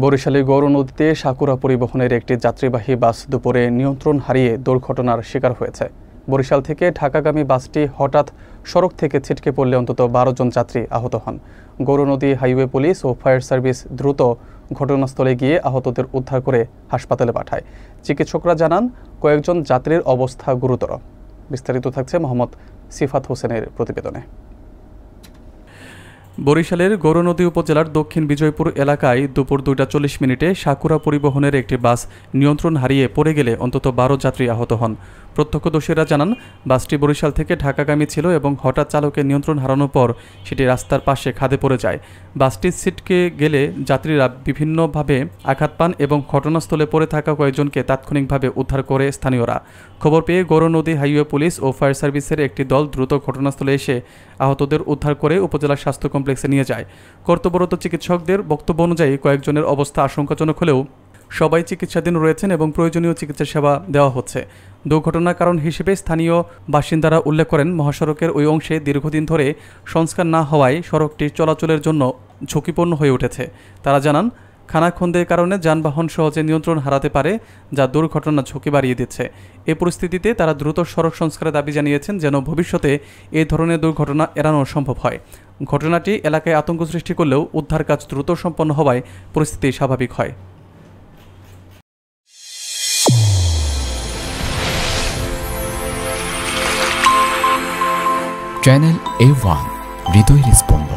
বরিশালের গৌর নদীতে সাকুরা পরিবহনের একটি যাত্রীবাহী বাস দুপুরে নিয়ন্ত্রণ হারিয়ে দুর্ঘটনার শিকার হয়েছে। বরিশাল থেকে ঢাকাগামী বাসটি হঠাৎ সড়ক থেকে ছিটকে পড়লে অন্তত 12 জন যাত্রী আহত হন। গৌর নদী হাইওয়ে পুলিশ ও ফায়ার সার্ভিস দ্রুত ঘটনাস্থলে গিয়ে আহতদের উদ্ধার করে হাসপাতালে পাঠায়। চিকিৎসকরা জানান কয়েকজন যাত্রীর অবস্থা গুরুতর। বিস্তারিত থাকছে মোহাম্মদ সিফাত হোসেনের প্রতিবেদনে। বরিশালের গৌরনদী উপজেলার দক্ষিণ বিজয়পুর এলাকায় দুপুর 2টা 40 মিনিটে সাকুরা পরিবহনের একটি বাস নিয়ন্ত্রণ হারিয়ে পড়ে গেলে অন্তত 12 যাত্রী আহত হন। প্রত্যক্ষদর্শীরা জানান বাসটি বরিশাল থেকে ঢাকাগামী ছিল এবং হঠাৎ চালকের নিয়ন্ত্রণ হারানোর পর সেটি রাস্তার পাশে খাদে পড়ে যায়। বাসটি ছিটকে গেলে যাত্রীরা বিভিন্নভাবে আঘাত পান এবং ঘটনাস্থলে পড়ে থাকা কয়েকজনকে তাৎক্ষণিকভাবে উদ্ধার করে স্থানীয়রা। খবর পেয়ে গৌরনদী হাইওয়ে পুলিশ ও ফায়ার সার্ভিসের একটি দল দ্রুত ঘটনাস্থলে এসে আহতদের উদ্ধার করে উপজেলা স্বাস্থ্য কমপ্লেক্সে নিয়ে যায়। কর্তব্যরত চিকিৎসকদের বক্তব্য অনুযায়ী কয়েকজনের অবস্থা আশঙ্কাজনক হলেও সবাই চিকিৎসাধীন রয়েছেন এবং প্রয়োজনীয় চিকিৎসা সেবা দেওয়া হচ্ছে। দুর্ঘটনার কারণ হিসেবে স্থানীয় বাসিন্দারা উল্লেখ করেন, মহাসড়কের ওই অংশে দীর্ঘদিন ধরে সংস্কার না হওয়ায় সড়কটি চলাচলের জন্য ঝুঁকিপূর্ণ হয়ে উঠেছে। তারা জানান খানাখন্দের কারণে যানবাহন সহজে নিয়ন্ত্রণ হারাতে পারে, যা দুর্ঘটনার ঝুঁকি বাড়িয়ে দিচ্ছে। এ পরিস্থিতিতে তারা দ্রুত সড়ক সংস্কারের দাবি জানিয়েছেন যেন ভবিষ্যতে এ ধরনের দুর্ঘটনা এড়ানো সম্ভব হয়। ঘটনাটি এলাকায় আতঙ্ক সৃষ্টি করলেও উদ্ধার কাজ দ্রুত সম্পন্ন হওয়ায় পরিস্থিতি স্বাভাবিক হয়। চ্যানেল A1 হৃদয় রেসপন্স।